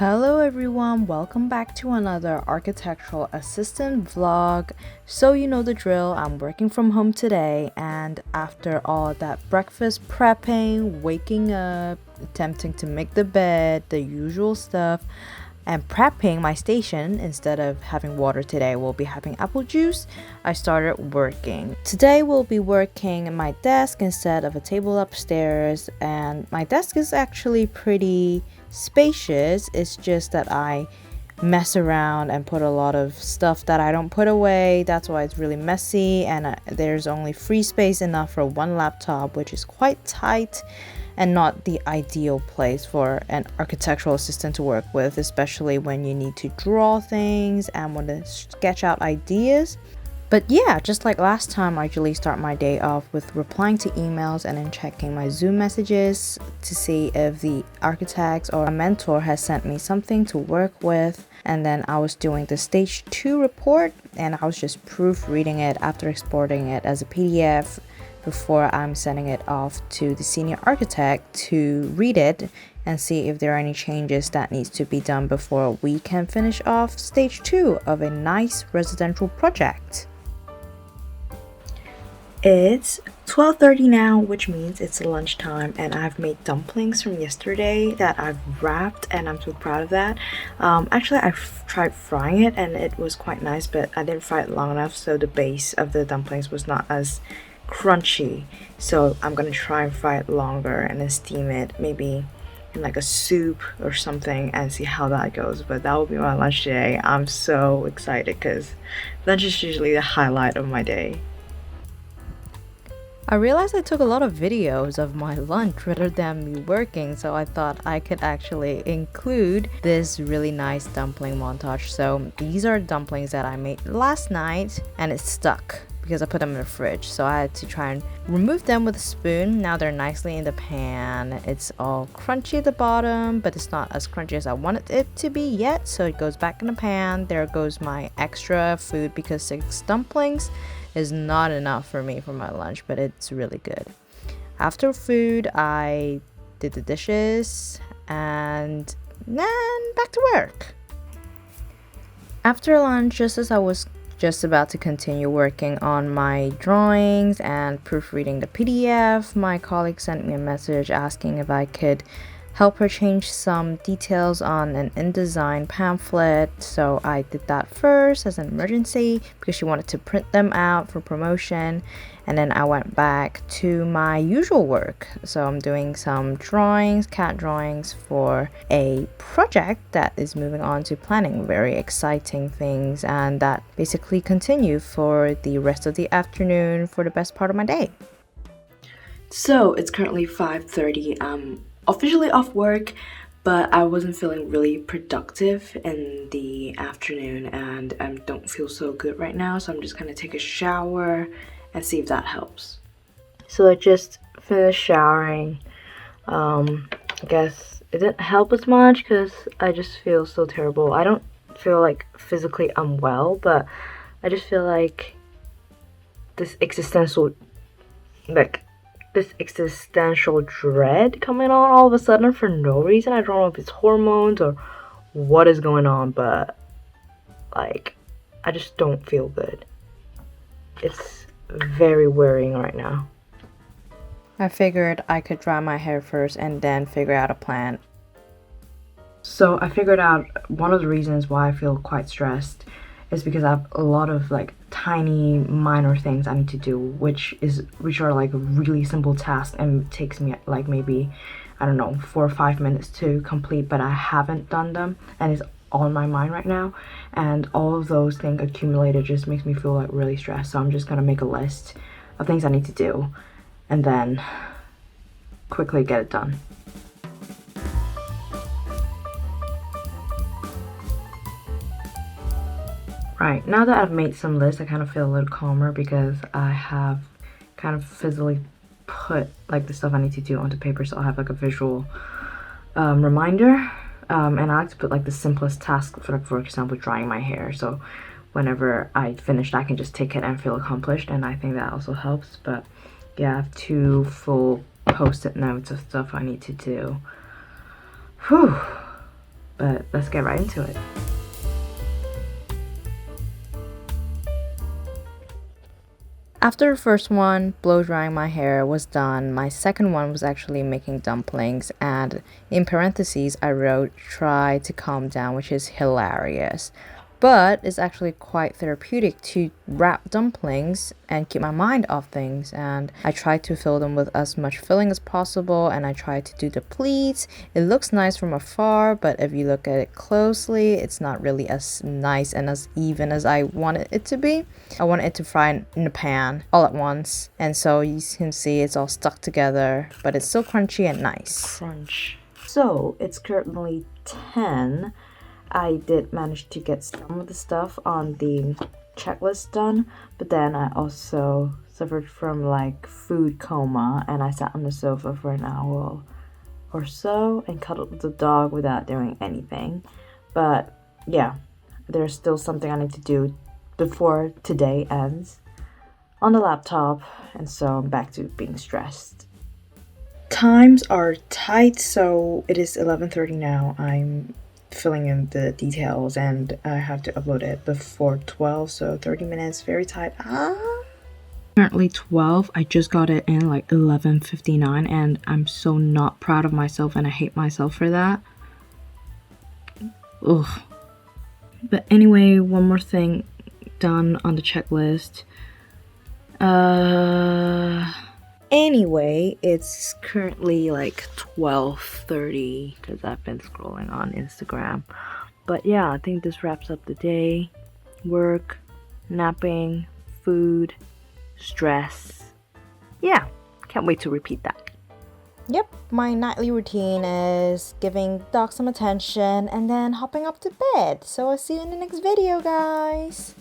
Hello everyone, welcome back to another architectural assistant vlog. So you know the drill, I'm working from home today, and after all that breakfast prepping, waking up, attempting to make the bed, the usual stuff, and prepping my station, instead of having water today, we'll be having apple juice. I started working. Today we'll be working at my desk instead of a table upstairs, and my desk is actually pretty spacious. It's just that I mess around and put a lot of stuff that I don't put away. That's why it's really messy, and there's only free space enough for one laptop, which is quite tight and not the ideal place for an architectural assistant to work with, especially when you need to draw things and want to sketch out ideas. But yeah, just like last time, I usually start my day off with replying to emails and then checking my Zoom messages to see if the architect or a mentor has sent me something to work with. And then I was doing the stage 2 report, and I was just proofreading it after exporting it as a PDF before I'm sending it off to the senior architect to read it and see if there are any changes that needs to be done before we can finish off stage 2 of a nice residential project. It's 12:30 now, which means it's lunchtime, and I've made dumplings from yesterday that I've wrapped, and I'm so proud of that. Actually, I've tried frying it and it was quite nice, but I didn't fry it long enough, so the base of the dumplings was not as crunchy. So I'm gonna try and fry it longer and then steam it, maybe in like a soup or something, and see how that goes. But that will be my lunch today. I'm so excited because lunch is usually the highlight of my day. I realized I took a lot of videos of my lunch rather than me working, so I thought I could actually include this really nice dumpling montage. So these are dumplings that I made last night, and it stuck because I put them in the fridge, so I had to try and remove them with a spoon. Now they're nicely in the pan. It's all crunchy at the bottom, but it's not as crunchy as I wanted it to be yet, so it goes back in the pan. There goes my extra food, because 6 dumplings is not enough for me for my lunch, but it's really good. After food, I did the dishes and then back to work. After lunch, just as I was just about to continue working on my drawings and proofreading the PDF, my colleague sent me a message asking if I could help her change some details on an InDesign pamphlet. So I did that first as an emergency because she wanted to print them out for promotion, and then I went back to my usual work. So I'm doing some drawings, CAD drawings, for a project that is moving on to planning. Very exciting things, and that basically continue for the rest of the afternoon for the best part of my day. So it's currently 5:30. I'm officially off work, but I wasn't feeling really productive in the afternoon, and I don't feel so good right now, so I'm just gonna take a shower and see if that helps. So I just finished showering. I guess it didn't help as much because I just feel so terrible. I don't feel like physically unwell, but I just feel like this existential dread coming on all of a sudden for no reason. I don't know if it's hormones or what is going on, but like, I just don't feel good. It's very worrying right now. I figured I could dry my hair first and then figure out a plan. So I figured out one of the reasons why I feel quite stressed is because I have a lot of like tiny minor things I need to do, which are like really simple tasks, and it takes me like maybe, I don't know, 4 or 5 minutes to complete, but I haven't done them, and it's on my mind right now, and all of those things accumulated just makes me feel like really stressed. So I'm just gonna make a list of things I need to do and then quickly get it done. Right, now that I've made some lists, I kind of feel a little calmer because I have kind of physically put like the stuff I need to do onto paper, so I'll have like a visual reminder. And I like to put like the simplest task, for example, drying my hair. So whenever I finish, I can just take it and feel accomplished, and I think that also helps. But yeah, I have 2 full post-it notes of stuff I need to do. Whew. But let's get right into it. After the first one, blow drying my hair, was done, my second one was actually making dumplings, and in parentheses I wrote try to calm down, which is hilarious. But it's actually quite therapeutic to wrap dumplings and keep my mind off things. And I try to fill them with as much filling as possible, and I try to do the pleats. It looks nice from afar, but if you look at it closely, it's not really as nice and as even as I wanted it to be. I wanted it to fry in the pan all at once, and so you can see it's all stuck together, but it's still crunchy and nice. Crunch. So it's currently 10. I did manage to get some of the stuff on the checklist done, but then I also suffered from like food coma, and I sat on the sofa for an hour or so and cuddled with the dog without doing anything. But yeah, there's still something I need to do before today ends on the laptop, and so I'm back to being stressed. Times are tight, so it is 11:30 now. I'm filling in the details and I have to upload it before 12, so 30 minutes, very tight. Currently 12. I just got it in like 11:59, and I'm so not proud of myself, and I hate myself for that. Ugh. But anyway, one more thing done on the checklist. Anyway, it's currently like 12:30 because I've been scrolling on Instagram. But yeah, I think this wraps up the day. Work, napping, food, stress. Yeah, can't wait to repeat that. Yep, my nightly routine is giving dog some attention and then hopping up to bed. So I'll see you in the next video, guys.